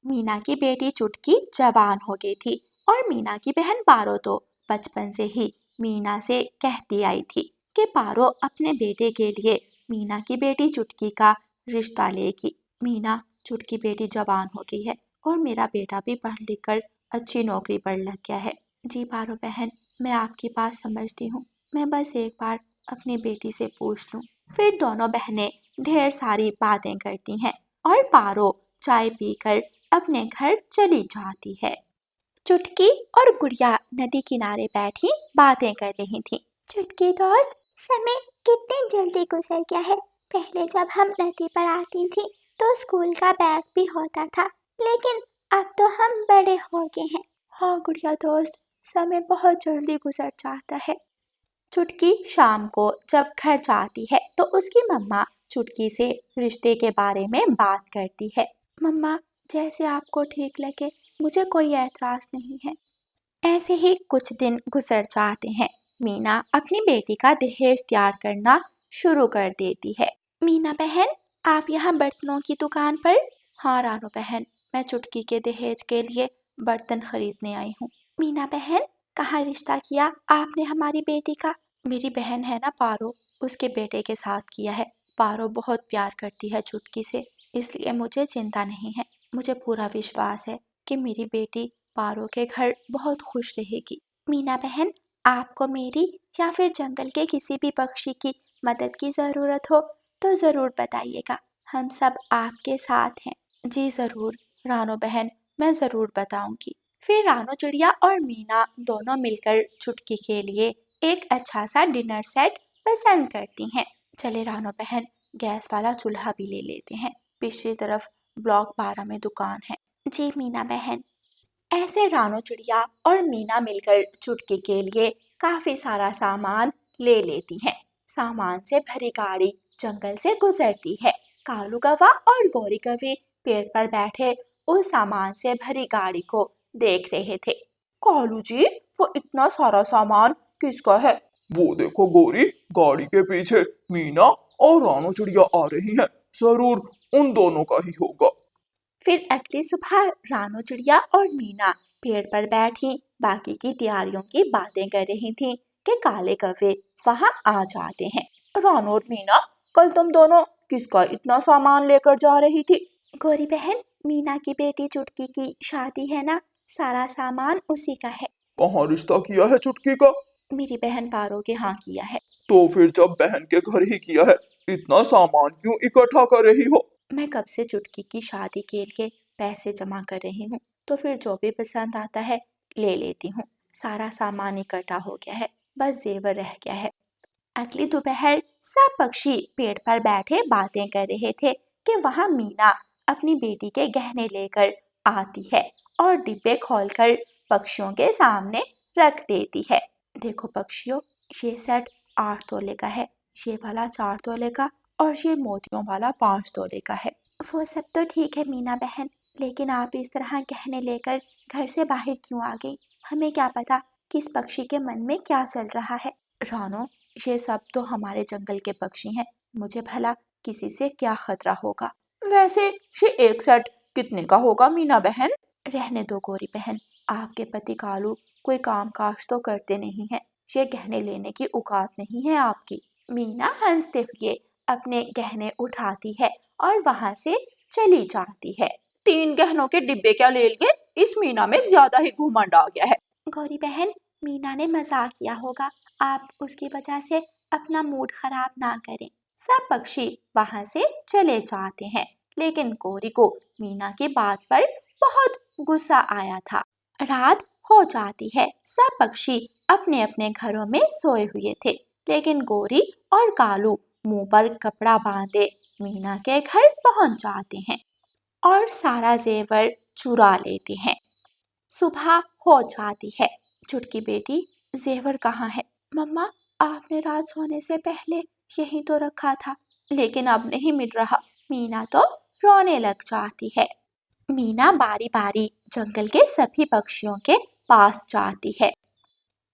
मीना की बेटी चुटकी जवान हो गई थी और मीना की बहन पारो तो बचपन से ही मीना से कहती आई थी कि पारो अपने बेटे के लिए मीना की बेटी चुटकी का रिश्ता लेगी। मीना चुटकी बेटी जवान हो गई है और मेरा बेटा भी पढ़ लिख कर अच्छी नौकरी पर लग गया है। जी पारो बहन, मैं आपकी बात समझती हूँ। मैं बस एक बार अपनी बेटी से पूछ लूँ। फिर दोनों बहनें ढेर सारी बातें करती हैं और पारो चाय पीकर अपने घर चली जाती है। चुटकी और गुड़िया नदी किनारे बैठी बातें कर रही थी। चुटकी दोस्त, समय कितने जल्दी गुजर गया है। पहले जब हम नदी पर आती थी तो स्कूल का बैग भी होता था, लेकिन अब तो हम बड़े हो गए हैं। हाँ गुड़िया दोस्त, समय बहुत जल्दी गुजर जाता है। चुटकी शाम को जब घर जाती है तो उसकी मम्मा चुटकी से रिश्ते के बारे में बात करती है। मम्मा, जैसे आपको ठीक लगे, मुझे कोई ऐतराज नहीं है। ऐसे ही कुछ दिन गुजर जाते हैं। मीना अपनी बेटी का दहेज तैयार करना शुरू कर देती है। मीना बहन, आप यहाँ बर्तनों की दुकान पर? हाँ रानो बहन, मैं चुटकी के दहेज के लिए बर्तन खरीदने आई हूँ। मीना बहन, कहाँ रिश्ता किया आपने हमारी बेटी का? मेरी बहन है ना पारो, उसके बेटे के साथ किया है। पारो बहुत प्यार करती है चुटकी से, इसलिए मुझे चिंता नहीं है। मुझे पूरा विश्वास है कि मेरी बेटी पारो के घर बहुत खुश रहेगी। मीना बहन, आपको मेरी या फिर जंगल के किसी भी पक्षी की मदद की ज़रूरत हो तो ज़रूर बताइएगा, हम सब आपके साथ हैं। जी ज़रूर रानो बहन, मैं ज़रूर बताऊंगी। फिर रानो चिड़िया और मीना दोनों मिलकर चुटकी के लिए एक अच्छा सा डिनर सेट पसंद करती हैं। चले रानो बहन, गैस वाला चूल्हा भी ले लेते हैं। पिछली तरफ ब्लॉक 12 में दुकान है। जी मीना बहन। ऐसे रानो चिड़िया और मीना मिलकर चुटकी के लिए काफी सारा सामान ले लेती हैं। सामान से भरी गाड़ी जंगल से गुजरती है। कालू कौवा और गौरी कौवी पेड़ पर बैठे उस सामान से भरी गाड़ी को देख रहे थे। कालू जी, वो इतना सारा सामान किसका है? वो देखो गौरी, गाड़ी के पीछे मीना और रानो चिड़िया आ रही हैं। जरूर उन दोनों का ही होगा। फिर अगली सुबह रानो चिड़िया और मीना पेड़ पर बैठी बाकी की तैयारियों की बातें कर रही थी कि काले कौवे वहां आ जाते हैं। रानो और मीना, कल तुम दोनों किसका इतना सामान लेकर जा रही थी? गौरी बहन, मीना की बेटी चुटकी की शादी है ना, सारा सामान उसी का है। कहाँ रिश्ता किया है चुटकी का? मेरी बहन पारो के यहाँ किया है। तो फिर जब बहन के घर ही किया है, इतना सामान क्यों इकट्ठा कर रही हो? मैं कब से चुटकी की शादी के लिए पैसे जमा कर रही हूँ, तो फिर जो भी पसंद आता है ले लेती हूँ। सारा सामान इकट्ठा हो गया है, बस जेवर रह गया है। अगली दोपहर सब पक्षी पेड़ पर बैठे बातें कर रहे थे कि वहां मीना अपनी बेटी के गहने लेकर आती है और डिब्बे खोलकर पक्षियों के सामने रख देती है। देखो पक्षियों, ये सेट 8 तोले का है, ये वाला 4 तोले का और ये मोतियों वाला 5 तोले का है। वो सब तो ठीक है मीना बहन, लेकिन आप इस तरह गहने लेकर घर से बाहर क्यों आ गई? हमें क्या पता किस पक्षी के मन में क्या चल रहा है। रानो, ये सब तो हमारे जंगल के पक्षी हैं, मुझे भला किसी से क्या खतरा होगा। वैसे ये एक सेट कितने का होगा मीना बहन? रहने दो गौरी बहन, आपके पति कालू कोई काम काज तो करते नहीं है, ये गहने लेने की औकात नहीं है आपकी। मीना हंसते हुए अपने गहने उठाती है और वहां से चली जाती है। 3 गहनों के डिब्बे क्या ले लिए? इस मीना में ज्यादा ही घुमंड आ गया है। गौरी बहन, मीना ने मजाक किया होगा, आप उसकी वजह से अपना मूड खराब ना करें। सब पक्षी वहां से चले जाते हैं, लेकिन गौरी को मीना की बात पर बहुत गुस्सा आया था। रात हो जाती है, सब पक्षी अपने अपने घरों में सोए हुए थे, लेकिन गौरी और कालू मुंह पर कपड़ा बांधे मीना के घर पहुंच जाते हैं और सारा जेवर चुरा लेते हैं। सुबह हो जाती है। चुटकी बेटी, जेवर कहाँ है? मम्मा, आपने रात सोने से पहले यहीं तो रखा था, लेकिन अब नहीं मिल रहा। मीना तो रोने लग जाती है। मीना बारी बारी जंगल के सभी पक्षियों के पास जाती है।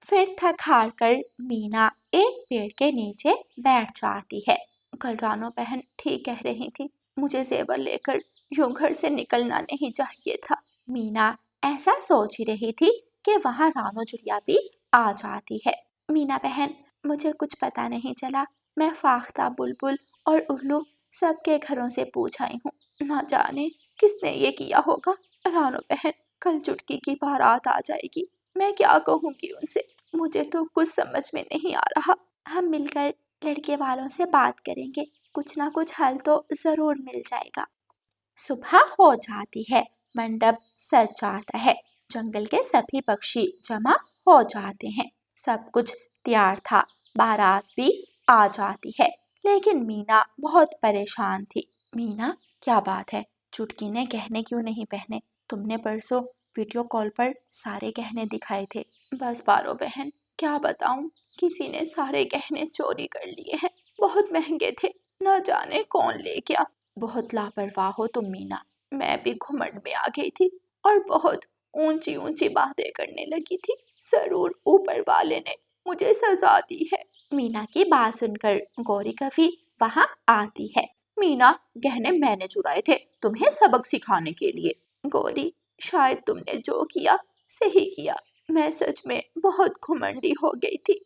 फिर थक हार कर मीना एक पेड़ के नीचे बैठ जाती है। कल रानो बहन ठीक कह रही थी, मुझे जेवर लेकर यूं घर से निकलना नहीं चाहिए था। मीना ऐसा सोच ही रही थी कि वहां रानो चिड़िया भी आ जाती है। मीना बहन, मुझे कुछ पता नहीं चला। मैं फाख्ता, बुलबुल और उल्लू सबके घरों से पूछ आई हूँ। ना जाने किसने ये किया होगा। रानो बहन, कल चुटकी की बारात आ जाएगी। मैं क्या कहूँगी उनसे? मुझे तो कुछ समझ में नहीं आ रहा। हम मिलकर लड़के वालों से बात करेंगे, कुछ ना कुछ हल तो जरूर मिल जाएगा। सुबह हो जाती है, मंडप सज जाता है, जंगल के सभी पक्षी जमा हो जाते हैं। सब कुछ तैयार था, बारात भी आ जाती है। लेकिन मीना बहुत परेशान थी। मीना, क्या बात है? चुटकी ने गहने क्यों नहीं पहने? तुमने परसों वीडियो कॉल पर सारे गहने दिखाए थे। बस पारो बहन, क्या बताऊं, किसी ने सारे गहने चोरी कर लिए हैं। बहुत महंगे थे, न जाने कौन ले गया। बहुत लापरवाह हो तुम मीना। मैं भी घुमंड में आ गई थी और बहुत ऊंची ऊंची बातें करने लगी थी। जरूर ऊपर वाले ने मुझे सजा दी है। मीना की बात सुनकर गौरी कभी वहां आती है। मीना, गहने मैंने चुराए थे तुम्हें सबक सिखाने के लिए। गौरी, शायद तुमने जो किया सही किया। मैं सच में बहुत घुमंडी हो गई थी।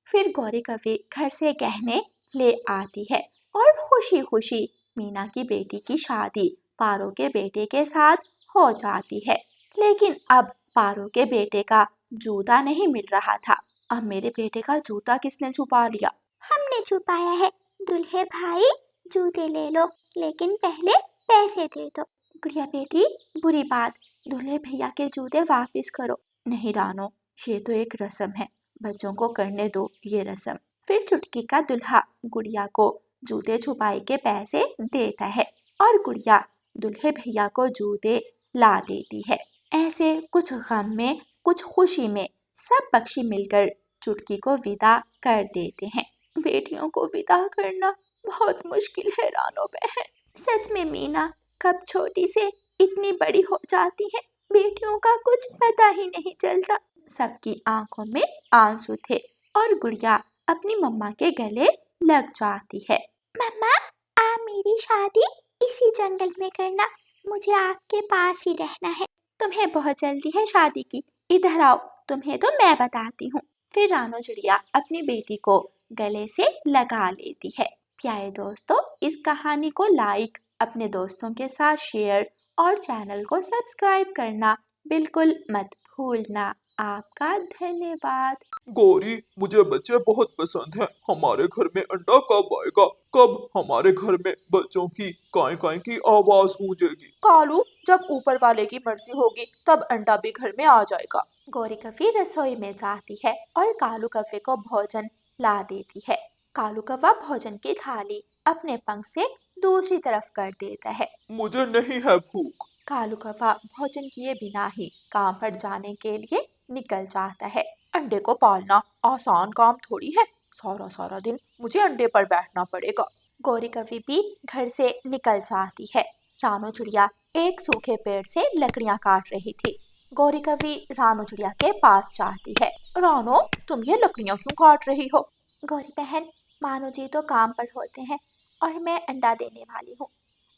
फिर गौरी कभी घर से गहने ले आती है और खुशी खुशी मीना की बेटी की शादी पारो के बेटे के साथ हो जाती है। लेकिन अब पारो के बेटे का जूता नहीं मिल रहा था। अब मेरे बेटे का जूता किसने छुपा लिया? हमने छुपाया है। दुल्हे भाई, जूते ले लो, लेकिन पहले पैसे दे दो। गुड़िया बेटी, बुरी बात, दूल्हे भैया के जूते वापस करो। नहीं रानो, ये तो एक रस्म है, बच्चों को करने दो ये रस्म। फिर चुटकी का दुल्हा गुड़िया को जूते छुपाई के पैसे देता है और गुड़िया दूल्हे भैया को जूते ला देती है। ऐसे कुछ गम में कुछ खुशी में सब पक्षी मिलकर चुटकी को विदा कर देते हैं। बेटियों को विदा करना बहुत मुश्किल है रानो बहन। सच में मीना कब छोटी से इतनी बड़ी हो जाती है, बेटियों का कुछ पता ही नहीं चलता। सबकी आंखों में आंसू थे और गुड़िया अपनी मम्मा के गले लग जाती है। मम्मा, आप मेरी शादी इसी जंगल में करना। मुझे आपके पास ही रहना है। तुम्हें बहुत जल्दी है शादी की, इधर आओ, तुम्हें तो मैं बताती हूँ। फिर रानो चिड़िया अपनी बेटी को गले से लगा लेती है। प्यारे दोस्तों, इस कहानी को लाइक, अपने दोस्तों के साथ शेयर और चैनल को सब्सक्राइब करना बिल्कुल मत भूलना। आपका धन्यवाद। गौरी, मुझे बच्चे बहुत पसंद हैं। हमारे घर में अंडा कब आएगा? कब हमारे घर में बच्चों की काय काय की आवाज गूंजेगी? कालू, जब ऊपर वाले की मर्जी होगी तब अंडा भी घर में आ जाएगा। गौरी कव्वे रसोई में जाती है और कालू कव्वे को भोजन ला देती है। कालू कव्वा भोजन की थाली अपने पंख से दूसरी तरफ कर देता है। मुझे नहीं है भूख। कालू कव्वा भोजन किए बिना ही काम पर जाने के लिए निकल जाता है। अंडे को पालना आसान काम थोड़ी है, सारा सारा दिन मुझे अंडे पर बैठना पड़ेगा। गौरी कव्वी भी घर से निकल जाती है। रानो चिड़िया एक सूखे पेड़ से लकड़ियां काट रही थी। गौरी कव्वी रानो चिड़िया के पास जाती है। रानो, तुम ये लकड़ियां क्यों काट रही हो? गौरी बहन, मानो जी तो काम पर होते हैं और मैं अंडा देने वाली हूँ।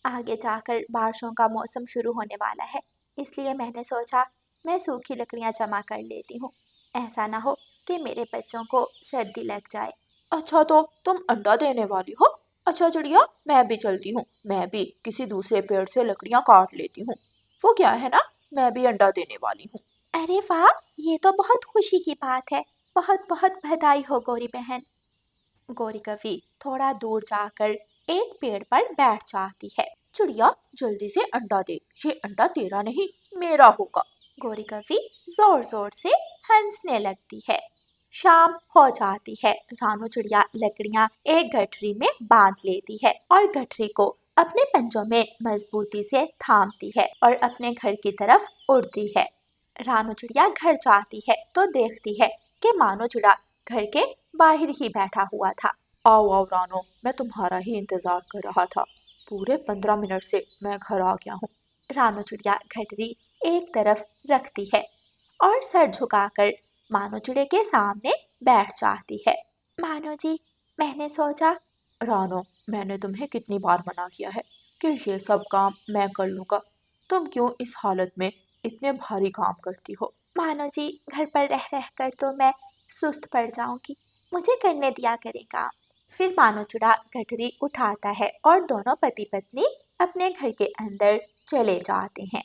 आगे जाकर बारिशों का मौसम शुरू होने वाला है, इसलिए मैंने सोचा मैं सूखी लकड़ियां जमा कर लेती हूँ। ऐसा ना हो कि मेरे बच्चों को सर्दी लग जाए। अच्छा, तो तुम अंडा देने वाली हो? अच्छा चिड़िया, मैं भी चलती हूँ। मैं भी किसी दूसरे पेड़ से लकड़ियां काट लेती हूँ। वो क्या है ना, मैं भी अंडा देने वाली हूँ। अरे वाह, ये तो बहुत खुशी की बात है। बहुत बहुत बधाई हो गौरी बहन। गौरी कव्वी थोड़ा दूर जाकर एक पेड़ पर बैठ जाती है। चिड़िया, जल्दी से अंडा दे, ये अंडा तेरा नहीं मेरा होगा। गौरी कव्वी जोर जोर से हंसने लगती है। शाम हो जाती है। रानो चिड़िया लकड़ियां एक गठरी में बांध लेती है और गठरी को अपने पंजों में मजबूती से थामती है और अपने घर की तरफ उड़ती है। रानो चिड़िया घर जाती है तो देखती है कि मानो चिड़ा घर के बाहर ही बैठा हुआ था। आओ आओ रानो, मैं तुम्हारा ही इंतजार कर रहा था। पूरे 15 मिनट से मैं घर आ गया हूँ। रानो चिड़िया गठरी एक तरफ रखती है और सर झुकाकर मानो चिड़े के सामने बैठ जाती है। मानो जी, मैंने सोचा। रानो, मैंने तुम्हें कितनी बार मना किया है, कि ये सब काम मैं कर लूँगा। तुम क्यों इस हालत में इतने भारी काम करती हो? मानो जी, घर पर रह रह कर तो मैं सुस्त पड़ जाऊंगी, मुझे करने दिया करें काम। फिर मानो चूड़ा गठरी उठाता है और दोनों पति पत्नी अपने घर के अंदर चले जाते हैं।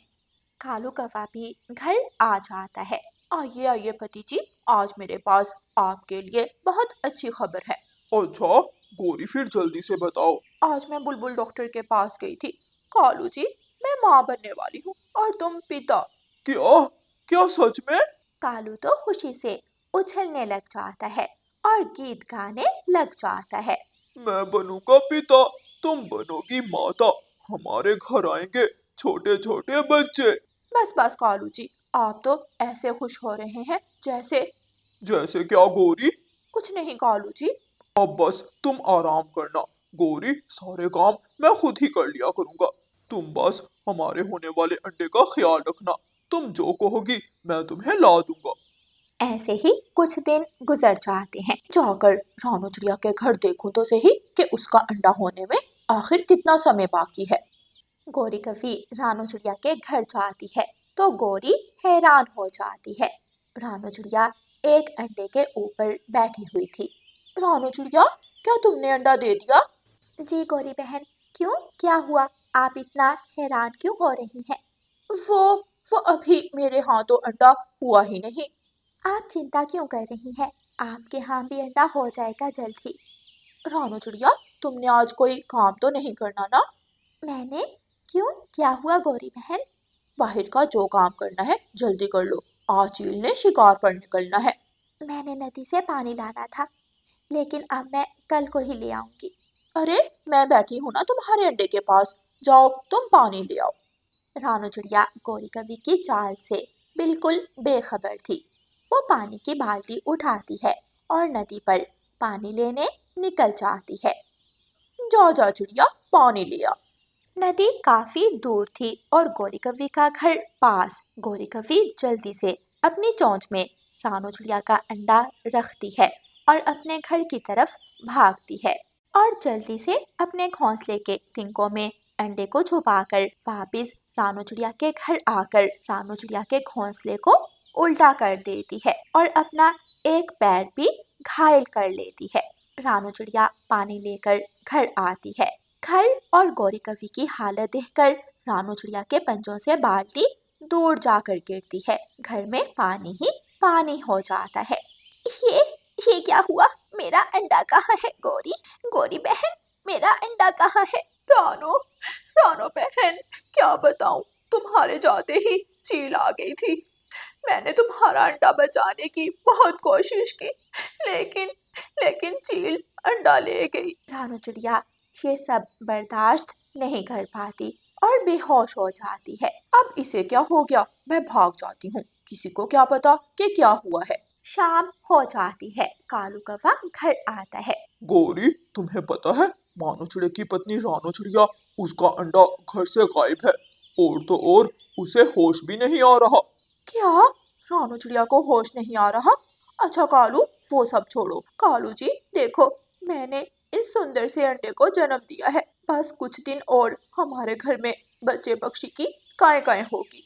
कालू कौवा भी घर आ जाता है। आइए आइए पति जी, आज मेरे पास आपके लिए बहुत अच्छी खबर है। अच्छा गोरी, फिर जल्दी से बताओ। आज मैं बुलबुल डॉक्टर के पास गई थी। कालू जी, मैं माँ बनने वाली हूँ और तुम पिता। क्या? क्या सच में? कालू तो खुशी से उछलने लग जाता है और गीत गाने लग जाता है। मैं बनूंगा पिता, तुम बनोगी माता, हमारे घर आएंगे छोटे छोटे बच्चे। बस बस कालू जी, आप तो ऐसे खुश हो रहे हैं जैसे। जैसे क्या गोरी? कुछ नहीं कालू जी। अब बस तुम आराम करना गोरी, सारे काम मैं खुद ही कर लिया करूंगा। तुम बस हमारे होने वाले अंडे का ख्याल रखना, तुम जो कहोगी मैं तुम्हें ला दूंगा। ऐसे ही कुछ दिन गुजर जाते हैं। जाकर रानू चिड़िया के घर देखूं तो सही कि उसका अंडा होने में आखिर कितना समय बाकी है। गोरी कभी रानू चिड़िया के घर जाती है तो गोरी हैरान हो जाती है। रानू चिड़िया एक अंडे के ऊपर बैठी हुई थी। रानू चिड़िया, क्या तुमने अंडा दे दिया? जी गोरी बहन, क्यों, क्या हुआ, आप इतना हैरान क्यों हो रही हैं? वो वो अभी मेरे हाथों अंडा हुआ ही नहीं। आप चिंता क्यों कर रही हैं? आपके यहाँ भी अंडा हो जाएगा जल्द ही। रानू चिड़िया, तुमने आज कोई काम तो नहीं करना ना? मैंने? क्यों, क्या हुआ गोरी बहन? बाहर का जो काम करना है जल्दी कर लो, आज चील ने शिकार पर निकलना है। मैंने नदी से पानी लाना था, लेकिन अब मैं कल को ही ले आऊंगी। अरे मैं बैठी हूँ ना तुम्हारे अंडे के पास, जाओ तुम पानी ले आओ। रानू चिड़िया गोरी कवि की चाल से बिल्कुल बेखबर थी। वो पानी की बाल्टी उठाती है और नदी पर पानी लेने निकल जाती है। जा जा चिड़िया, पानी ले आ। नदी काफी दूर थी और गोरी कवि का घर पास। गोरी कवि जल्दी से अपनी चोंच में रानू चिड़िया का अंडा रखती है और अपने घर की तरफ भागती है और जल्दी से अपने घोंसले के तिनकों में अंडे को छुपाकर वापिस रानू चिड़िया के घर आकर रानू चिड़िया के घोंसले को उल्टा कर देती है और अपना एक पैर भी घायल कर लेती है। रानू चिड़िया पानी लेकर घर आती है। घर और गोरी कवि की हालत देखकर रानू चिड़िया के पंजों से बाल्टी दूर जाकर गिरती है। घर में पानी ही पानी हो जाता है। ये क्या हुआ? मेरा अंडा कहाँ है? गोरी, गोरी बहन, मेरा अंडा कहाँ है? रानो, रानो बहन, क्या बताऊं, तुम्हारे जाते ही चील आ गई थी। मैंने तुम्हारा अंडा बचाने की बहुत कोशिश की, लेकिन लेकिन चील अंडा ले गई। रानू चिड़िया ये सब बर्दाश्त नहीं कर पाती और बेहोश हो जाती है। अब इसे क्या हो गया, मैं भाग जाती हूँ, किसी को क्या पता कि क्या हुआ है। शाम हो जाती है। कालू कौवा घर आता है। गोरी, तुम्हें पता है मानो चिड़िया की पत्नी रानो चिड़िया, उसका अंडा घर से गायब है, और तो और उसे होश भी नहीं आ रहा। क्या? रानू चिड़िया को होश नहीं आ रहा? अच्छा कालू, वो सब छोड़ो। कालू जी देखो, मैंने इस सुंदर से अंडे को जन्म दिया है। बस कुछ दिन और हमारे घर में बच्चे पक्षी की काय काय होगी।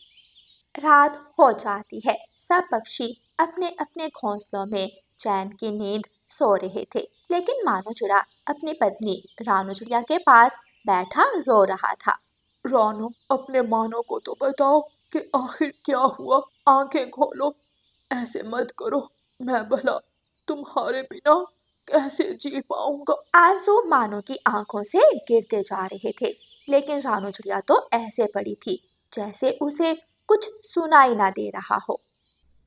रात हो जाती है। सब पक्षी अपने अपने घोंसलों में चैन की नींद सो रहे थे, लेकिन मानो चिड़ा अपनी पत्नी रानू चिड़िया के पास बैठा रो रहा था। रानू, अपने मानो को तो बताओ कि आखिर क्या हुआ। आंखें खोलो, ऐसे मत करो, मैं भला तुम्हारे बिना कैसे जी पाऊंगा। आंसू मानो की आंखों से गिरते जा रहे थे, लेकिन रानू चिड़िया तो ऐसे पड़ी थी जैसे उसे कुछ सुनाई ना दे रहा हो।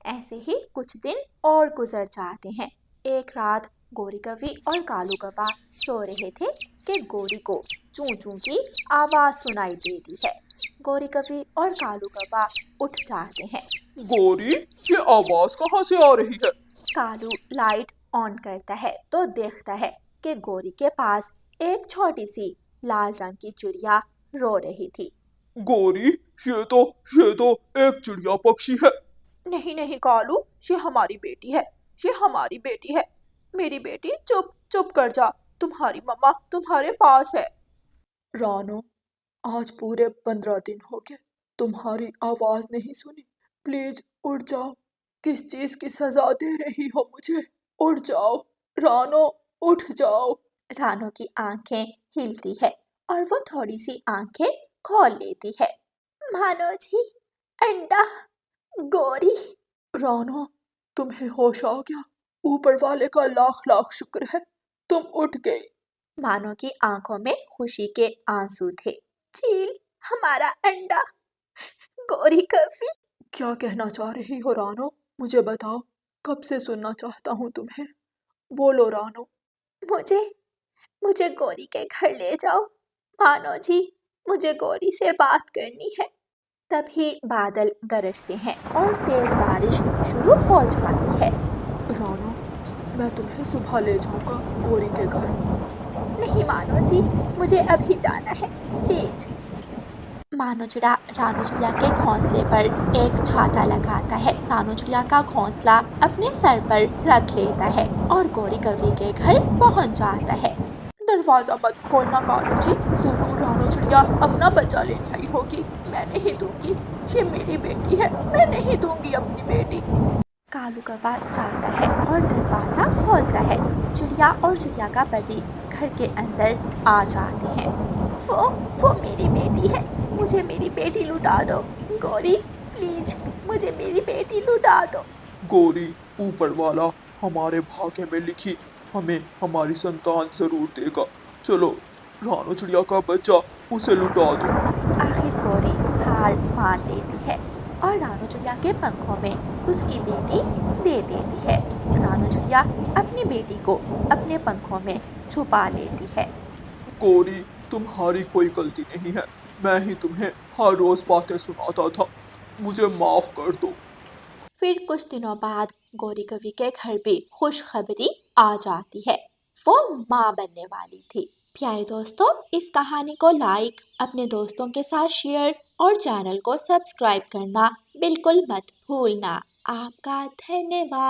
ऐसे ही कुछ दिन और गुजर जाते हैं। एक रात गोरी कवि और कालू कौवा सो रहे थे कि गोरी को चूं चूं की आवाज सुनाई देती है। गोरी कवि और कालू कौवा उठ जाते हैं। गोरी, ये आवाज कहाँ से आ रही है? कालू लाइट ऑन करता है तो देखता है कि गोरी के पास एक छोटी सी लाल रंग की चिड़िया रो रही थी। गोरी, ये तो एक चिड़िया पक्षी है। नहीं नहीं कालू, ये हमारी बेटी है, ये हमारी बेटी है। मेरी बेटी, चुप चुप कर जा, तुम्हारी मम्मा तुम्हारे पास है। रानो, आज पूरे 15 दिन हो गए, तुम्हारी आवाज नहीं सुनी। प्लीज उठ जाओ। किस चीज की सजा दे रही हो मुझे? उठ जाओ रानो, उठ जाओ। रानो की आंखें हिलती है और वो थोड़ी सी आंखें खोल लेती है। मानो जी, अंडा, गोरी। रानो, तुम्हें होश आ गया? ऊपर वाले का लाख लाख शुक्र है, तुम उठ गई। मानो की आंखों में खुशी के आंसू थे। चील, हमारा अंडा, गोरी कभी। क्या कहना चाह रही हो रानो? मुझे बताओ, कब से सुनना चाहता हूँ तुम्हें। बोलो रानो। मुझे मुझे गोरी के घर ले जाओ। मानो जी, मुझे गोरी से बात करनी है। तभी बादल गरजते हैं और तेज बारिश शुरू हो जाती है। रानो, मैं तुम्हें सुबह ले जाऊंगा गोरी के घर। नहीं मानो जी, मुझे अभी जाना है, प्लीज। मानो चिड़ा रानो चिड़िया के घोंसले पर एक छाता लगाता है। रानो चिड़िया का घोंसला अपने सर पर रख लेता है और गौरी कवि के घर पहुंच जाता है। दरवाजा मत खोलना कालू जी, जरूर रानो चिड़िया अपना बच्चा लेने आई होगी। मैं नहीं दूंगी, ये मेरी बेटी है, मैं नहीं दूंगी अपनी बेटी। कालू कौवा जाता है और दरवाजा खोलता है। चिड़िया और चिड़िया का पति घर के अंदर आ जाते हैं। वो मेरी बेटी है, मुझे मेरी बेटी लुटा दो। गोरी, प्लीज, मुझे मेरी बेटी लुटा दो। गोरी, ऊपर वाला हमारे भाग्य में लिखी हमें हमारी संतान जरूर देगा। चलो, रानो चिड़िया का बच्चा उसे लुटा दो। आखिर गौरी हार मान लेती है और रानो चिड़िया के पंखों में उसकी बेटी दे देती है। रानो चिड़िया अपनी बेटी को अपने पंखों में छुपा लेती है। गोरी, तुम्हारी कोई गलती नहीं है, मैं ही तुम्हें हर रोज बातें सुनाता था, मुझे माफ कर दो। फिर कुछ दिनों बाद गौरी कवि के घर भी खुशखबरी आ जाती है। वो माँ बनने वाली थी। प्यारे दोस्तों, इस कहानी को लाइक, अपने दोस्तों के साथ शेयर और चैनल को सब्सक्राइब करना बिल्कुल मत भूलना। आपका धन्यवाद।